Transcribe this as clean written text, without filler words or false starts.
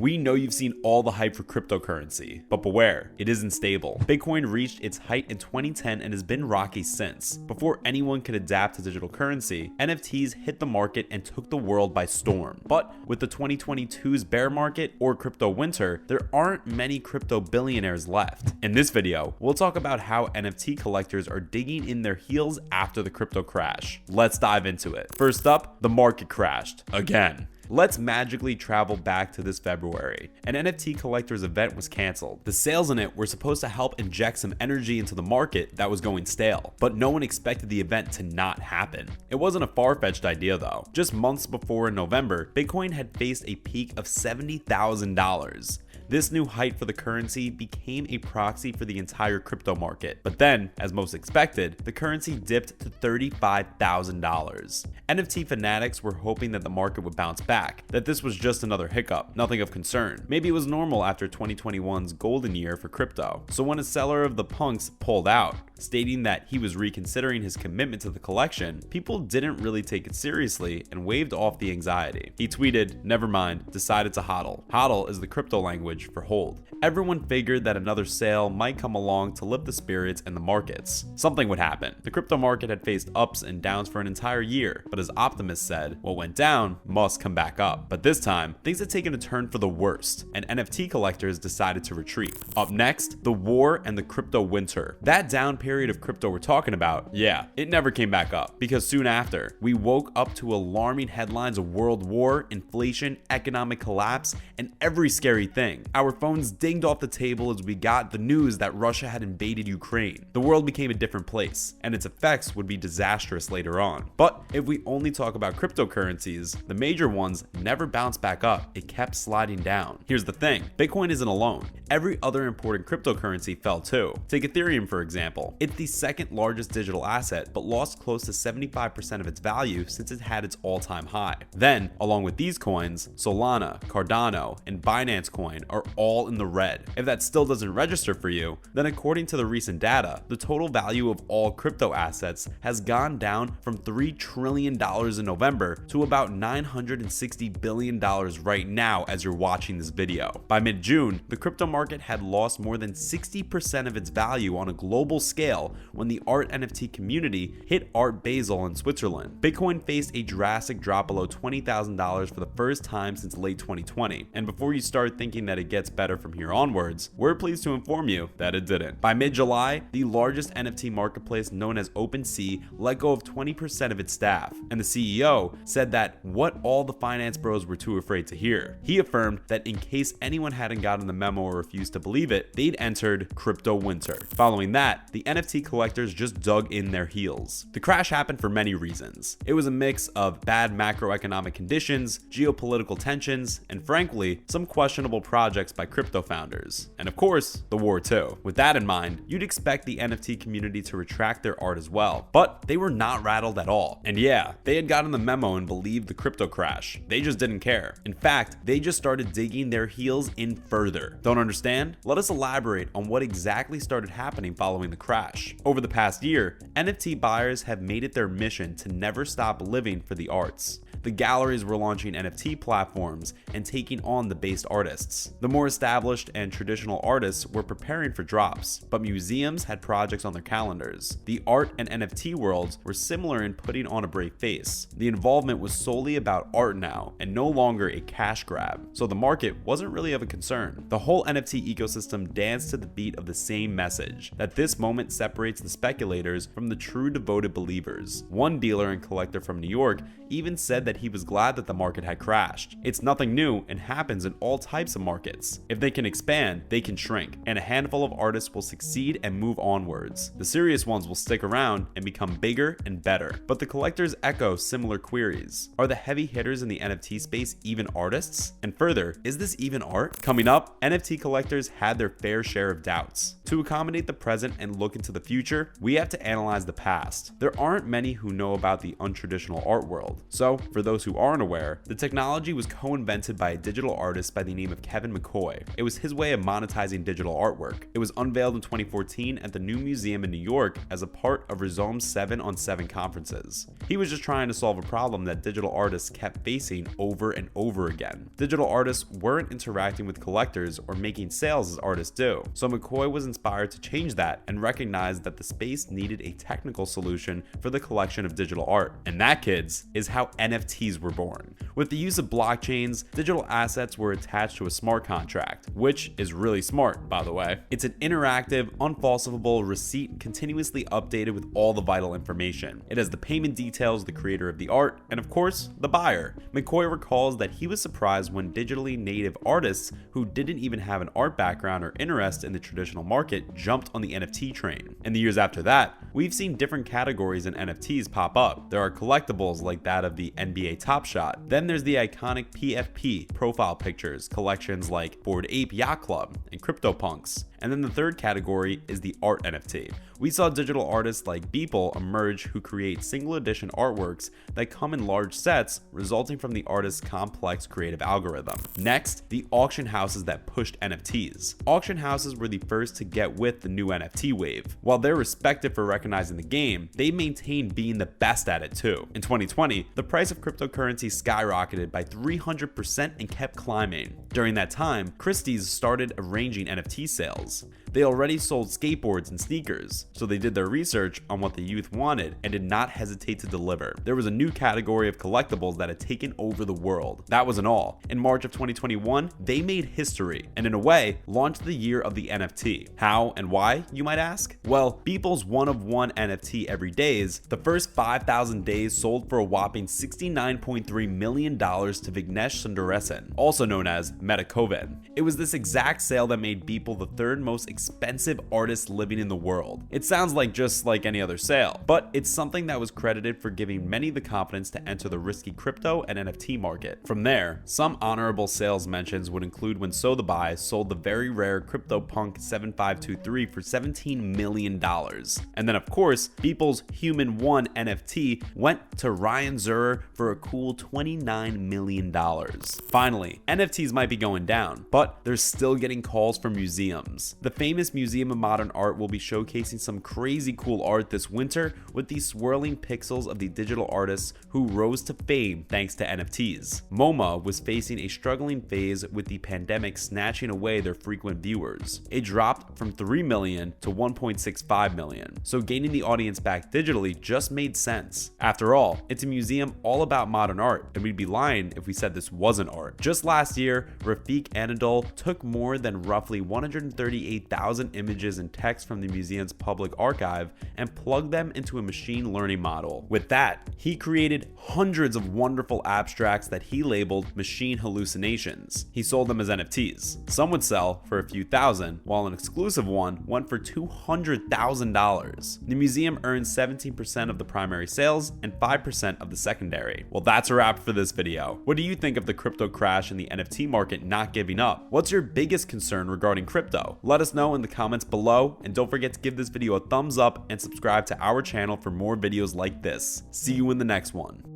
We know you've seen all the hype for cryptocurrency, but beware, it isn't stable. Bitcoin reached its height in 2010 and has been rocky since. Before anyone could adapt to digital currency, NFTs hit the market and took the world by storm. But with the 2022's bear market or crypto winter, there aren't many crypto billionaires left. In this video, we'll talk about how NFT collectors are digging in their heels after the crypto crash. Let's dive into it. First up, the market crashed again. Let's magically travel back to this February. An NFT collectors event was canceled. The sales in it were supposed to help inject some energy into the market that was going stale, but no one expected the event to not happen. It wasn't a far-fetched idea though. Just months before in November, Bitcoin had faced a peak of $70,000. This new height for the currency became a proxy for the entire crypto market. But then, as most expected, the currency dipped to $35,000. NFT fanatics were hoping that the market would bounce back, that this was just another hiccup, nothing of concern. Maybe it was normal after 2021's golden year for crypto. So when a seller of the punks pulled out, stating that he was reconsidering his commitment to the collection, people didn't really take it seriously and waved off the anxiety. He tweeted, "Never mind, decided to hodl." Hodl is the crypto language for hold. Everyone figured that another sale might come along to lift the spirits and the markets. Something would happen. The crypto market had faced ups and downs for an entire year, but as optimists said, what went down must come back up. But this time, things had taken a turn for the worst, and NFT collectors decided to retreat. Up next, the war and the crypto winter. That down period of crypto we're talking about, yeah, it never came back up, because soon after, we woke up to alarming headlines of world war, inflation, economic collapse, and every scary thing. Our phones dinged off the table as we got the news that Russia had invaded Ukraine. The world became a different place, and its effects would be disastrous later on. But if we only talk about cryptocurrencies, the major ones never bounced back up. It kept sliding down. Here's the thing, Bitcoin isn't alone. Every other important cryptocurrency fell too. Take Ethereum for example. It's the second largest digital asset, but lost close to 75% of its value since it had its all-time high. Then, along with these coins, Solana, Cardano, and Binance Coin are all in the red. If that still doesn't register for you, then according to the recent data, the total value of all crypto assets has gone down from $3 trillion in November to about $960 billion right now as you're watching this video. By mid-June, the crypto market had lost more than 60% of its value on a global scale when the art NFT community hit Art Basel in Switzerland. Bitcoin faced a drastic drop below $20,000 for the first time since late 2020. And before you start thinking that it gets better from here onwards, we're pleased to inform you that it didn't. By mid-July, the largest NFT marketplace known as OpenSea let go of 20% of its staff, and the CEO said that what all the finance bros were too afraid to hear. He affirmed that in case anyone hadn't gotten the memo or refused to believe it, they'd entered crypto winter. Following that, the NFT collectors just dug in their heels. The crash happened for many reasons. It was a mix of bad macroeconomic conditions, geopolitical tensions, and frankly, some questionable projects by crypto founders. And of course, the war too. With that in mind, you'd expect the NFT community to retract their art as well, but they were not rattled at all. And yeah, they had gotten the memo and believed the crypto crash. They just didn't care. In fact, they just started digging their heels in further. Don't understand? Let us elaborate on what exactly started happening following the crash. Over the past year, NFT buyers have made it their mission to never stop living for the arts. The galleries were launching NFT platforms and taking on the based artists. The more established and traditional artists were preparing for drops, but museums had projects on their calendars. The art and NFT worlds were similar in putting on a brave face. The involvement was solely about art now and no longer a cash grab, so the market wasn't really of a concern. The whole NFT ecosystem danced to the beat of the same message, that this moment separates the speculators from the true devoted believers. One dealer and collector from New York even said that he was glad that the market had crashed. It's nothing new and happens in all types of markets. If they can expand, they can shrink, and a handful of artists will succeed and move onwards. The serious ones will stick around and become bigger and better. But the collectors echo similar queries. Are the heavy hitters in the NFT space even artists? And further, is this even art? Coming up, NFT collectors had their fair share of doubts. To accommodate the present and look into the future, we have to analyze the past. There aren't many who know about the untraditional art world. So for for those who aren't aware, the technology was co-invented by a digital artist by the name of Kevin McCoy. It was his way of monetizing digital artwork. It was unveiled in 2014 at the New Museum in New York as a part of Rhizome's 7-on-7 conferences. He was just trying to solve a problem that digital artists kept facing over and over again. Digital artists weren't interacting with collectors or making sales as artists do, so McCoy was inspired to change that and recognized that the space needed a technical solution for the collection of digital art. And that, kids, is how NFTs were born. With the use of blockchains, digital assets were attached to a smart contract, which is really smart, by the way. It's an interactive, unfalsifiable receipt continuously updated with all the vital information. It has the payment details, the creator of the art, and of course, the buyer. McCoy recalls that he was surprised when digitally native artists who didn't even have an art background or interest in the traditional market jumped on the NFT train. In the years after that, we've seen different categories in NFTs pop up. There are collectibles like that of the NBA Top Shot. Then there's the iconic PFP, profile pictures, collections like Bored Ape Yacht Club and CryptoPunks. And then the third category is the art NFT. We saw digital artists like Beeple emerge who create single edition artworks that come in large sets, resulting from the artist's complex creative algorithm. Next, the auction houses that pushed NFTs. Auction houses were the first to get with the new NFT wave. While they're respected for recognizing the game, they maintained being the best at it too. In 2020, the price of cryptocurrency skyrocketed by 300% and kept climbing. During that time, Christie's started arranging NFT sales. They already sold skateboards and sneakers, so they did their research on what the youth wanted and did not hesitate to deliver. There was a new category of collectibles that had taken over the world. That wasn't all. In March of 2021, they made history and in a way, launched the year of the NFT. How and why, you might ask? Well, Beeple's one-of-one NFT Every Days, the first 5,000 days sold for a whopping $69.3 million to Vignesh Sundaresan, also known as Metakoven. It was this exact sale that made Beeple the third most expensive artist living in the world. It sounds like just like any other sale, but it's something that was credited for giving many the confidence to enter the risky crypto and NFT market. From there, some honorable sales mentions would include when Sotheby sold the very rare CryptoPunk 7523 for $17 million. And then of course, Beeple's Human 1 NFT went to Ryan Zurer for a cool $29 million. Finally, NFTs might be going down, but they're still getting calls from museums. The famous Museum of Modern Art will be showcasing some crazy cool art this winter with these swirling pixels of the digital artists who rose to fame thanks to NFTs. MoMA was facing a struggling phase with the pandemic snatching away their frequent viewers. It dropped from 3 million to 1.65 million, so gaining the audience back digitally just made sense. After all, it's a museum all about modern art, and we'd be lying if we said this wasn't art. Just last year, Rafiq Anadol took more than roughly 138,000 images and text from the museum's public archive and plugged them into a machine learning model. With that, he created hundreds of wonderful abstracts that he labeled machine hallucinations. He sold them as NFTs. Some would sell for a few thousand, while an exclusive one went for $200,000. The museum earned 17% of the primary sales and 5% of the secondary. Well, that's a wrap for this video. What do you think of the crypto crash and the NFT market not giving up? What's your biggest concern regarding crypto? Let us know in the comments below, and don't forget to give this video a thumbs up and subscribe to our channel for more videos like this. See you in the next one.